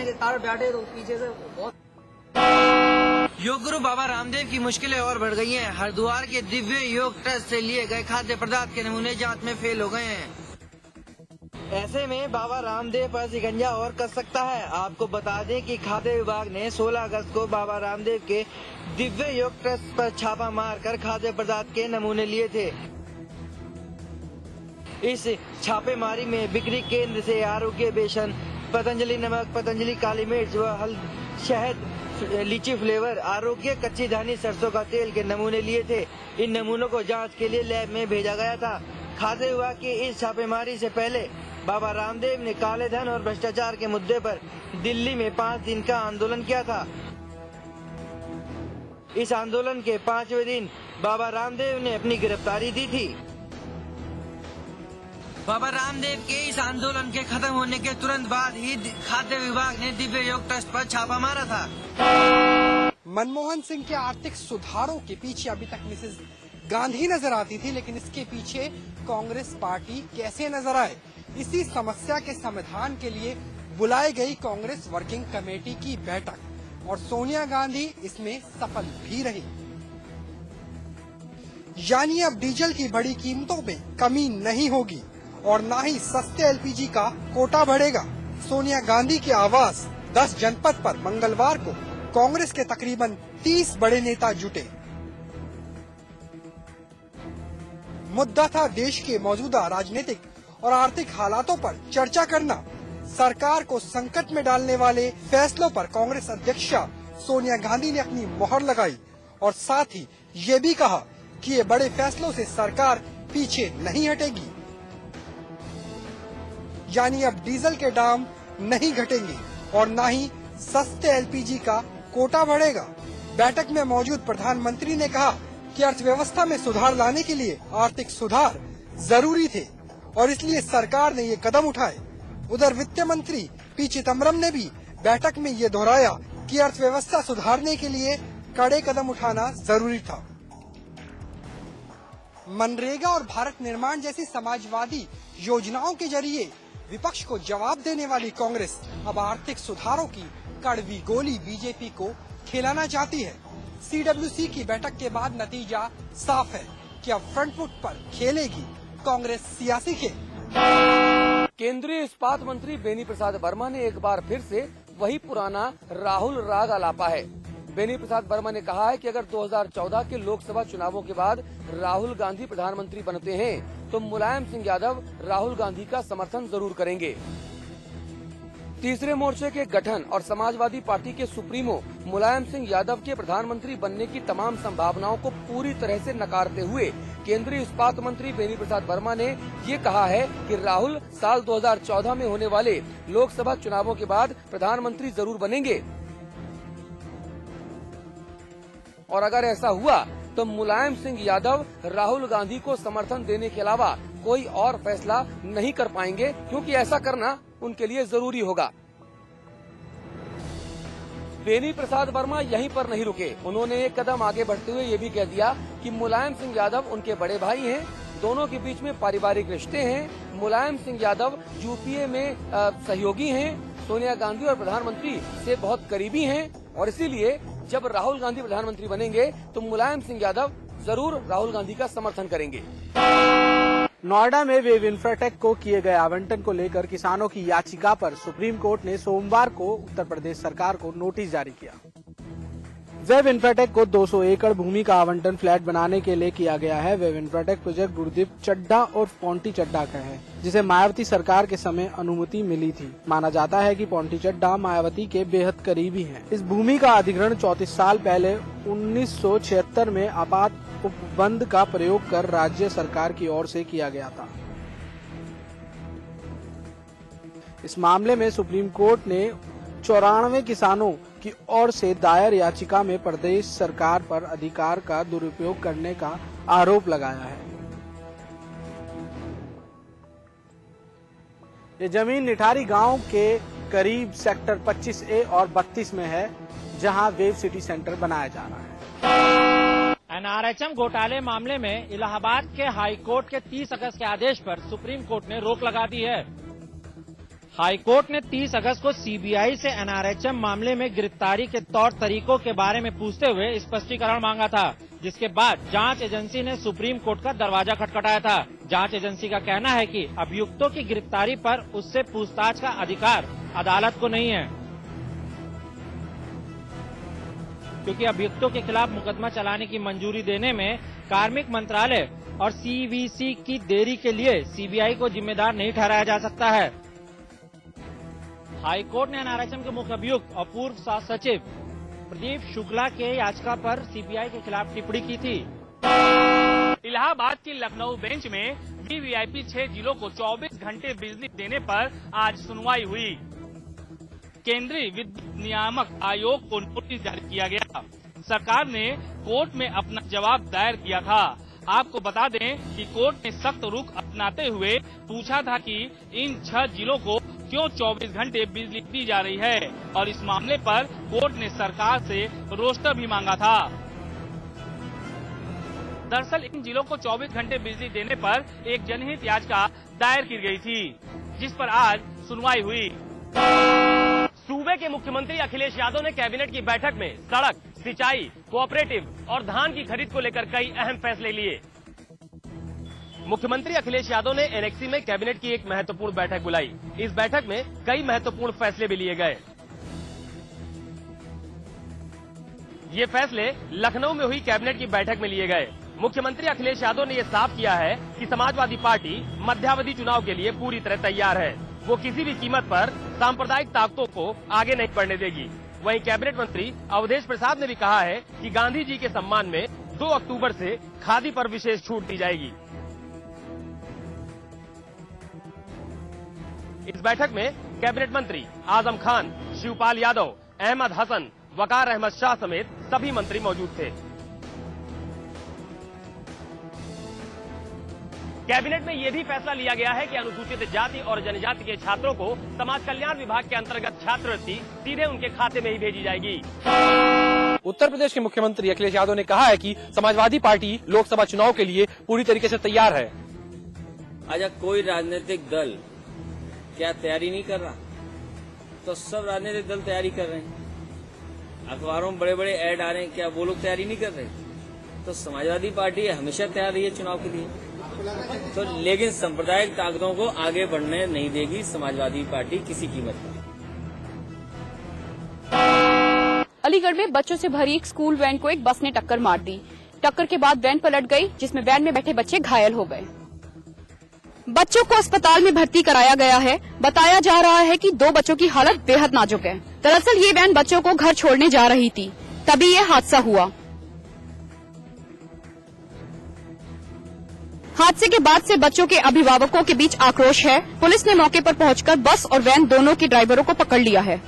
के कारण बैठे तो पीछे से बहुत। योग गुरु बाबा रामदेव की मुश्किलें और बढ़ गई हैं। हरिद्वार के दिव्य योग ट्रस्ट से लिए गए खाद्य पदार्थ के नमूने जांच में फेल हो गए हैं। ऐसे में बाबा रामदेव पर शिकंजा और कस सकता है। आपको बता दें कि खाद्य विभाग ने 16 अगस्त को बाबा रामदेव के दिव्य योग ट्रस्ट पर छापा मारकर खाद्य पदार्थ के नमूने लिए थे। इस छापेमारी में बिक्री केंद्र से आरोग्य बेसन, पतंजलि नमक, पतंजलि काली मिर्च व शहद, लीची फ्लेवर, आरोग्य कच्ची धानी सरसों का तेल के नमूने लिए थे। इन नमूनों को जांच के लिए लैब में भेजा गया था। खाद्य विभाग की इस छापेमारी से पहले बाबा रामदेव ने काले धन और भ्रष्टाचार के मुद्दे पर दिल्ली में 5 दिन का आंदोलन किया था। इस आंदोलन के 5वें दिन बाबा रामदेव ने अपनी गिरफ्तारी दी थी। बाबा रामदेव के इस आंदोलन के खत्म होने के तुरंत बाद ही खाद्य विभाग ने दिव्य योग ट्रस्ट पर छापा मारा था। मनमोहन सिंह के आर्थिक सुधारों के पीछे अभी तक मिसेस गांधी नजर आती थी, लेकिन इसके पीछे कांग्रेस पार्टी कैसे नजर आए, इसी समस्या के समाधान के लिए बुलाई गई कांग्रेस वर्किंग कमेटी की बैठक और सोनिया गांधी इसमें सफल भी रही। यानी अब डीजल की बड़ी कीमतों में कमी नहीं होगी और न ही सस्ते एलपीजी का कोटा बढ़ेगा। सोनिया गांधी के आवास 10 जनपद पर मंगलवार को कांग्रेस के तकरीबन 30 बड़े नेता जुटे। मुद्दा था देश के मौजूदा राजनीतिक और आर्थिक हालातों पर चर्चा करना। सरकार को संकट में डालने वाले फैसलों पर कांग्रेस अध्यक्षा सोनिया गांधी ने अपनी मोहर लगाई और साथ ही ये भी कहा कि ये बड़े फैसलों से सरकार पीछे नहीं हटेगी। यानी अब डीजल के दाम नहीं घटेंगे और न ही सस्ते एलपीजी का कोटा बढ़ेगा। बैठक में मौजूद प्रधानमंत्री ने कहा कि अर्थव्यवस्था में सुधार लाने के लिए आर्थिक सुधार जरूरी थे और इसलिए सरकार ने ये कदम उठाए। उधर वित्त मंत्री पी चिदम्बरम ने भी बैठक में ये दोहराया कि अर्थव्यवस्था सुधारने के लिए कड़े कदम उठाना जरूरी था। मनरेगा और भारत निर्माण जैसी समाजवादी योजनाओं के जरिए विपक्ष को जवाब देने वाली कांग्रेस अब आर्थिक सुधारों की कड़वी गोली बीजेपी को खिलाना चाहती है। सीडब्ल्यूसी की बैठक के बाद नतीजा साफ है कि अब फ्रंट फुट पर खेलेगी कांग्रेस सियासी खेल। केंद्रीय इस्पात मंत्री बेनी प्रसाद वर्मा ने एक बार फिर से वही पुराना राहुल राग आलापा है। बेनी प्रसाद वर्मा ने कहा है कि अगर 2014 के लोकसभा चुनावों के बाद राहुल गांधी प्रधानमंत्री बनते हैं तो मुलायम सिंह यादव राहुल गांधी का समर्थन जरूर करेंगे। तीसरे मोर्चे के गठन और समाजवादी पार्टी के सुप्रीमो मुलायम सिंह यादव के प्रधानमंत्री बनने की तमाम संभावनाओं को पूरी तरह से नकारते हुए केंद्रीय इस्पात मंत्री बेनी प्रसाद वर्मा ने ये कहा है कि राहुल साल 2014 में होने वाले लोकसभा चुनावों के बाद प्रधानमंत्री जरूर बनेंगे और अगर ऐसा हुआ तो मुलायम सिंह यादव राहुल गांधी को समर्थन देने के अलावा कोई और फैसला नहीं कर पाएंगे, क्योंकि ऐसा करना उनके लिए जरूरी होगा। बेनी प्रसाद वर्मा यहीं पर नहीं रुके। उन्होंने एक कदम आगे बढ़ते हुए ये भी कह दिया कि मुलायम सिंह यादव उनके बड़े भाई हैं, दोनों के बीच में पारिवारिक रिश्ते हैं। मुलायम सिंह यादव यूपीए में सहयोगी हैं, सोनिया गांधी और प्रधानमंत्री से बहुत करीबी हैं और इसीलिए जब राहुल गांधी प्रधानमंत्री बनेंगे तो मुलायम सिंह यादव जरूर राहुल गांधी का समर्थन करेंगे। नोएडा में वेव इंफ्राटेक को किए गए आवंटन को लेकर किसानों की याचिका पर सुप्रीम कोर्ट ने सोमवार को उत्तर प्रदेश सरकार को नोटिस जारी किया। वेव इंफ्राटेक को 200 एकड़ भूमि का आवंटन फ्लैट बनाने के लिए किया गया है। Wave Infratech project Gurdeep Chadha और पोंटी चड्ढा का है, जिसे मायावती सरकार के समय अनुमति मिली थी। माना जाता है कि पोंटी चड्ढा मायावती के बेहद करीबी हैं। इस भूमि का अधिग्रहण 34 साल पहले 1976 में आपात उपबंध का प्रयोग कर राज्य सरकार की ओर से किया गया था। इस मामले में सुप्रीम कोर्ट ने 94 किसानों की ओर से दायर याचिका में प्रदेश सरकार पर अधिकार का दुरुपयोग करने का आरोप लगाया है। ये जमीन निठारी गांव के करीब सेक्टर 25A और 32 में है, जहां वेव सिटी सेंटर बनाया जा रहा है। एनआरएचएम घोटाले मामले में इलाहाबाद के हाई कोर्ट के 30 अगस्त के आदेश पर सुप्रीम कोर्ट ने रोक लगा दी है। हाईकोर्ट ने 30 अगस्त को सीबीआई से एनआरएचएम मामले में गिरफ्तारी के तौर तरीकों के बारे में पूछते हुए स्पष्टीकरण मांगा था, जिसके बाद जांच एजेंसी ने सुप्रीम कोर्ट का दरवाजा खटखटाया था। जांच एजेंसी का कहना है कि अभियुक्तों की गिरफ्तारी पर उससे पूछताछ का अधिकार अदालत को नहीं है, क्योंकि अभियुक्तों के खिलाफ मुकदमा चलाने की मंजूरी देने में कार्मिक मंत्रालय और सीवीसी की देरी के लिए सीबीआई को जिम्मेदार नहीं ठहराया जा सकता है। हाईकोर्ट ने एनआरएचएम के मुख्य अभियुक्त और पूर्व शासन सचिव प्रदीप शुक्ला के याचिका पर सीबीआई के खिलाफ टिप्पणी की थी। इलाहाबाद की लखनऊ बेंच में वीवीआईपी 6 जिलों को 24 घंटे बिजली देने पर आज सुनवाई हुई। केंद्रीय विद्युत नियामक आयोग को नोटिस जारी किया गया। सरकार ने कोर्ट में अपना जवाब दायर किया था। आपको बता दें कि कोर्ट ने सख्त रुख अपनाते हुए पूछा था कि इन 6 जिलों को क्यों 24 घंटे बिजली दी जा रही है, और इस मामले पर कोर्ट ने सरकार से रोस्टर भी मांगा था। दरअसल इन जिलों को 24 घंटे बिजली देने पर एक जनहित याचिका दायर की गई थी, जिस पर आज सुनवाई हुई। सूबे के मुख्यमंत्री अखिलेश यादव ने कैबिनेट की बैठक में सड़क, सिंचाई, कोऑपरेटिव और धान की खरीद को लेकर कई अहम फैसले लिए। मुख्यमंत्री अखिलेश यादव ने एनेक्सी में कैबिनेट की एक महत्वपूर्ण बैठक बुलाई। इस बैठक में कई महत्वपूर्ण फैसले भी लिए गए। ये फैसले लखनऊ में हुई कैबिनेट की बैठक में लिए गए। मुख्यमंत्री अखिलेश यादव ने यह साफ किया है कि समाजवादी पार्टी मध्यावधि चुनाव के लिए पूरी तरह तैयार है। वो किसी भी कीमत पर सांप्रदायिक ताकतों को आगे नहीं बढ़ने देगी। वहीं कैबिनेट मंत्री अवधेश प्रसाद ने भी कहा है कि गांधी जी के सम्मान में 2 अक्टूबर से खादी पर विशेष छूट दी जाएगी। इस बैठक में कैबिनेट मंत्री आजम खान, शिवपाल यादव, अहमद हसन, वकार अहमद शाह समेत सभी मंत्री मौजूद थे। कैबिनेट में यह भी फैसला लिया गया है कि अनुसूचित जाति और जनजाति के छात्रों को समाज कल्याण विभाग के अंतर्गत छात्रवृत्ति सीधे उनके खाते में ही भेजी जाएगी। उत्तर प्रदेश के मुख्यमंत्री अखिलेश यादव ने कहा है कि समाजवादी पार्टी लोकसभा चुनाव के लिए पूरी तरीके से तैयार है। अगर कोई राजनीतिक दल क्या तैयारी नहीं कर रहा, तो सब राजनीतिक दल तैयारी कर रहे हैं। अखबारों में बड़े बड़े ऐड आ रहे हैं, क्या वो लोग तैयारी नहीं कर रहे? तो समाजवादी पार्टी हमेशा तैयार रही है चुनाव के लिए। तो लेकिन सांप्रदायिक ताकतों को आगे बढ़ने नहीं देगी समाजवादी पार्टी किसी कीमत पर। अलीगढ़ में बच्चों से भरी एक स्कूल वैन को एक बस ने टक्कर मार दी। टक्कर के बाद वैन पलट गई, जिसमें वैन में बैठे बच्चे घायल हो गए। बच्चों को अस्पताल में भर्ती कराया गया है। बताया जा रहा है कि 2 बच्चों की हालत बेहद नाजुक है। दरअसल ये वैन बच्चों को घर छोड़ने जा रही थी, तभी ये हादसा हुआ। हादसे के बाद से बच्चों के अभिभावकों के बीच आक्रोश है। पुलिस ने मौके पर पहुंचकर बस और वैन दोनों के ड्राइवरों को पकड़ लिया है।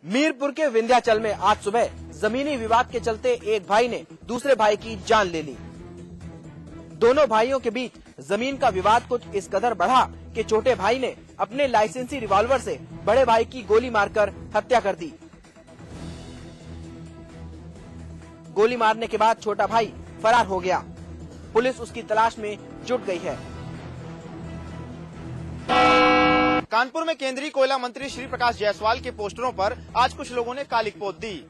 मीरपुर के विंध्याचल में आज सुबह जमीनी विवाद के चलते एक भाई ने दूसरे भाई की जान ले ली। दोनों भाइयों के बीच जमीन का विवाद कुछ इस कदर बढ़ा कि छोटे भाई ने अपने लाइसेंसी रिवॉल्वर से बड़े भाई की गोली मारकर हत्या कर दी। गोली मारने के बाद छोटा भाई फरार हो गया। पुलिस उसकी तलाश में जुट गई है। कानपुर में केंद्रीय कोयला मंत्री श्री प्रकाश जायसवाल के पोस्टरों पर आज कुछ लोगों ने कालिक पोत दी।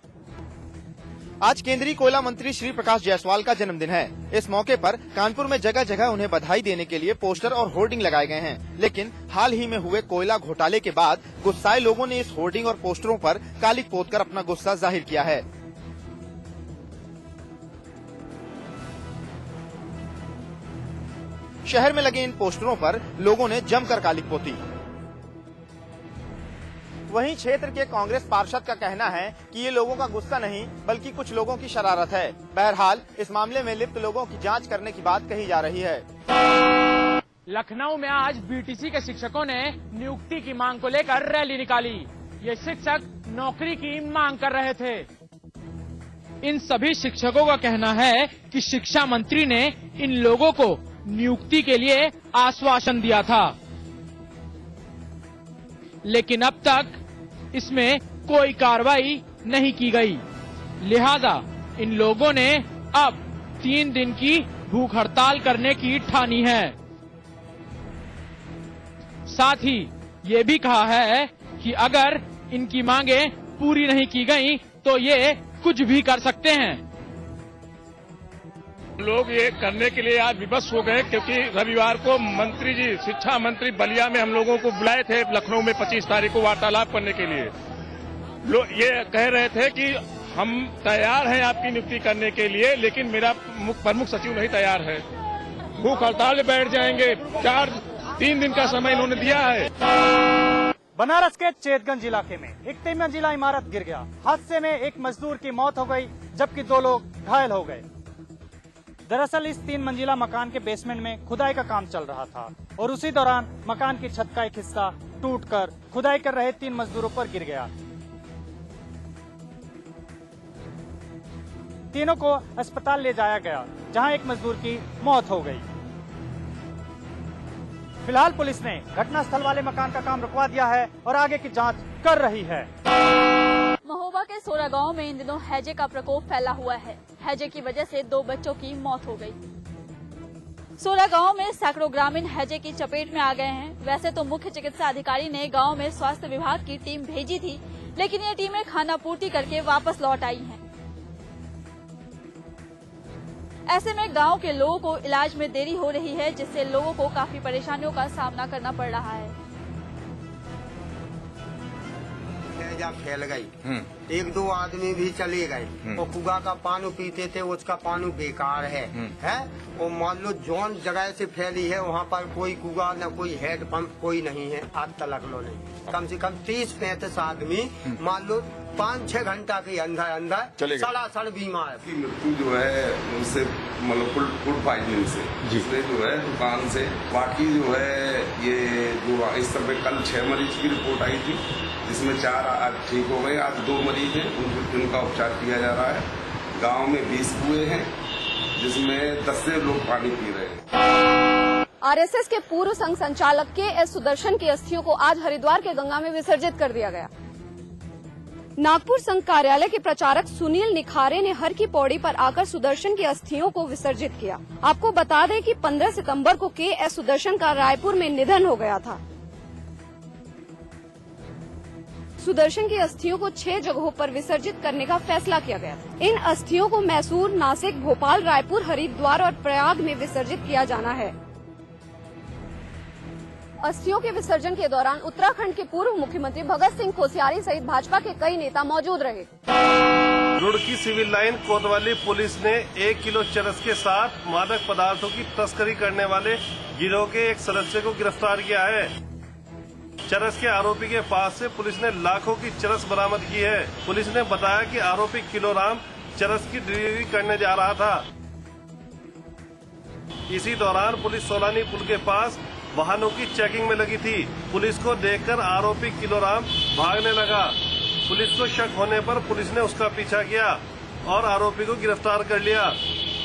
आज केंद्रीय कोयला मंत्री श्री प्रकाश जायसवाल का जन्मदिन है। इस मौके पर कानपुर में जगह जगह उन्हें बधाई देने के लिए पोस्टर और होर्डिंग लगाए गए हैं। लेकिन हाल ही में हुए कोयला घोटाले के बाद गुस्साए लोगों ने इस होर्डिंग और पोस्टरों पर कालिक पोतकर अपना गुस्सा जाहिर किया है। शहर में लगे इन पोस्टरों पर लोगों ने जमकर कालिक पोती। वहीं क्षेत्र के कांग्रेस पार्षद का कहना है कि ये लोगों का गुस्सा नहीं बल्कि कुछ लोगों की शरारत है। बहरहाल इस मामले में लिप्त लोगों की जांच करने की बात कही जा रही है। लखनऊ में आज बीटीसी के शिक्षकों ने नियुक्ति की मांग को लेकर रैली निकाली। ये शिक्षक नौकरी की मांग कर रहे थे। इन सभी शिक्षकों का कहना है कि शिक्षा मंत्री ने इन लोगों को नियुक्ति के लिए आश्वासन दिया था, लेकिन अब तक इसमें कोई कार्रवाई नहीं की गई। लिहाजा इन लोगों ने अब 3 दिन की भूख हड़ताल करने की ठानी है। साथ ही ये भी कहा है कि अगर इनकी मांगे पूरी नहीं की गई तो ये कुछ भी कर सकते हैं। लोग ये करने के लिए आज विवश हो गए, क्योंकि रविवार को मंत्री जी, शिक्षा मंत्री बलिया में हम लोगों को बुलाए थे, लखनऊ में 25 तारीख को वार्तालाप करने के लिए। लोग ये कह रहे थे कि हम तैयार हैं आपकी नियुक्ति करने के लिए, लेकिन मेरा प्रमुख सचिव नहीं तैयार है। भूख हड़ताल में बैठ जाएंगे। 3 दिन का समय इन्होंने दिया है। बनारस के चेतगंज इलाके में एक 3 मंजिला इमारत गिर गया। हादसे में एक मजदूर की मौत हो गई, जबकि 2 लोग घायल हो गए। दरअसल इस 3 मंजिला मकान के बेसमेंट में खुदाई का काम चल रहा था और उसी दौरान मकान की छत का एक हिस्सा टूटकर खुदाई कर रहे 3 मजदूरों पर गिर गया। तीनों को अस्पताल ले जाया गया, जहां एक मजदूर की मौत हो गई। फिलहाल पुलिस ने घटनास्थल वाले मकान का काम रुकवा दिया है और आगे की जांच कर रही है। महोबा के सोरा गांव में इन दिनों हैजे का प्रकोप फैला हुआ है। हैजे की वजह से 2 बच्चों की मौत हो गई। सोरा गांव में सैकड़ों ग्रामीण हैजे की चपेट में आ गए हैं। वैसे तो मुख्य चिकित्सा अधिकारी ने गांव में स्वास्थ्य विभाग की टीम भेजी थी, लेकिन ये टीमें खाना पूर्ति करके वापस लौट आई हैं। ऐसे में गांव के लोगों को इलाज में देरी हो रही है, जिससे लोगों को काफी परेशानियों का सामना करना पड़ रहा है। फैल गई, 1-2 आदमी भी चले गए और कुआ का पानी पीते थे, उसका पानी बेकार है और मान लो जोन जगह से फैली है वहाँ पर कोई कुआ न कोई हेड पंप कोई नहीं है। आज तक लो नहीं, कम से कम 30-35 आदमी मान लो 5-6 घंटा के अंदर सड़ासड़ बीमार। मृत्यु जो है उनसे मतलब फूड पॉइजनिंग से, जिससे जो है दुकान से। बाकी जो है ये जो इस तरह कल 6 मरीज की रिपोर्ट आई थी, जिसमें 4 आज ठीक हो गए। आज 2 मरीज हैं, उनका उपचार किया जा रहा है। गांव में 20 कुएं हैं, जिसमें 10 से लोग पानी पी रहे हैं। आरएसएस के पूर्व संघ संचालक के सुदर्शन की अस्थियों को आज हरिद्वार के गंगा में विसर्जित कर दिया गया। नागपुर संघ कार्यालय के प्रचारक सुनील निखारे ने हर की पौड़ी पर आकर सुदर्शन की अस्थियों को विसर्जित किया। आपको बता दें कि 15 सितंबर को के सुदर्शन का रायपुर में निधन हो गया था। सुदर्शन की अस्थियों को 6 जगहों पर विसर्जित करने का फैसला किया गया था। इन अस्थियों को मैसूर, नासिक, भोपाल, रायपुर, हरिद्वार और प्रयाग में विसर्जित किया जाना है। अस्थियों के विसर्जन के दौरान उत्तराखंड के पूर्व मुख्यमंत्री भगत सिंह कोश्यारी सहित भाजपा के कई नेता मौजूद रहे। रुड़की सिविल लाइन कोतवाली पुलिस ने 1 किलो चरस के साथ मादक पदार्थों की तस्करी करने वाले गिरोह के एक सदस्य को गिरफ्तार किया है। चरस के आरोपी के पास से पुलिस ने लाखों की चरस बरामद की है। पुलिस ने बताया कि आरोपी किलोग्राम चरस की डिलीवरी करने जा रहा था। इसी दौरान पुलिस सोलानी पुल के पास वाहनों की चेकिंग में लगी थी। पुलिस को देखकर आरोपी किलोग्राम भागने लगा। पुलिस को शक होने पर पुलिस ने उसका पीछा किया और आरोपी को गिरफ्तार कर लिया।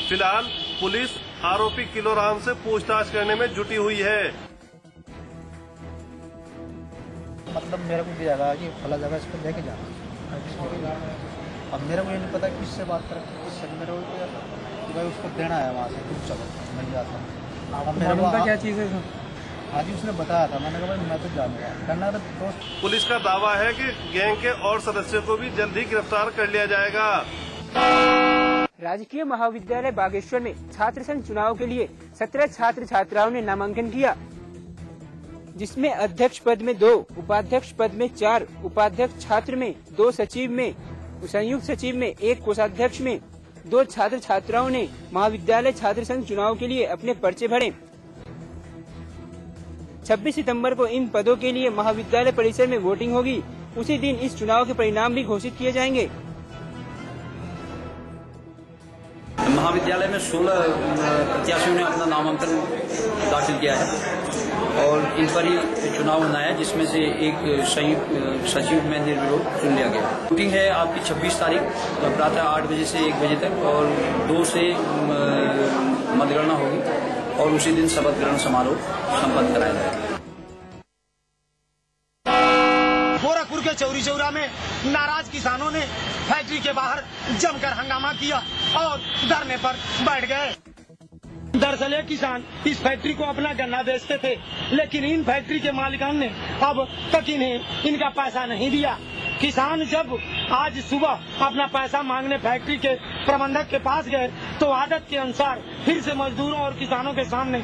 फिलहाल पुलिस आरोपी किलोग्राम से पूछताछ करने में जुटी हुई है। मतलब मेरे को दिया गया कि फला जगह इसको लेके जाना। अब मेरे को ये नहीं पता किससे बात करें, किससे मेरे को भाई उसको देना है वहाँ से, तुम चलो मैं जाता हूँ। क्या चीज़ है? आज ही उसने बताया था, मैंने कहा भाई मैं तो जानूंगा करना तो। पुलिस का दावा है कि गैंग के और सदस्यों को भी जल्द ही गिरफ्तार कर लिया जाएगा। राजकीय महाविद्यालय बागेश्वर में छात्र संघ चुनाव के लिए 17 छात्र छात्राओं ने नामांकन किया, जिसमें अध्यक्ष पद में 2, उपाध्यक्ष पद में 4, उपाध्यक्ष छात्र में 2, सचिव में, संयुक्त सचिव में 1, कोषाध्यक्ष में 2 छात्र छात्राओं ने महाविद्यालय छात्र संघ चुनाव के लिए अपने पर्चे भरे। 26 सितंबर को इन पदों के लिए महाविद्यालय परिसर में वोटिंग होगी। उसी दिन इस चुनाव के परिणाम भी घोषित किए जाएंगे। महाविद्यालय में 16 प्रत्याशियों ने अपना नामांकन दाखिल किया है और इन पर ही चुनाव होना है, जिसमें से एक संयुक्त सचिव में निर्विरोध चुन लिया गया। वोटिंग है आपकी 26 तारीख प्रातः 8 बजे से 1 बजे तक और 2 से मतगणना होगी और उसी दिन शपथ ग्रहण समारोह संपन्न कराया जाएगा। गोरखपुर के चौरी चौरा में नाराज किसानों ने फैक्ट्री के बाहर जमकर हंगामा किया और धरने पर बैठ गए। दरअसल ये किसान इस फैक्ट्री को अपना गन्ना बेचते थे, लेकिन इन फैक्ट्री के मालिकान ने अब तक इन्हें इनका पैसा नहीं दिया। किसान जब आज सुबह अपना पैसा मांगने फैक्ट्री के प्रबंधक के पास गए तो आदत के अनुसार फिर से मजदूरों और किसानों के सामने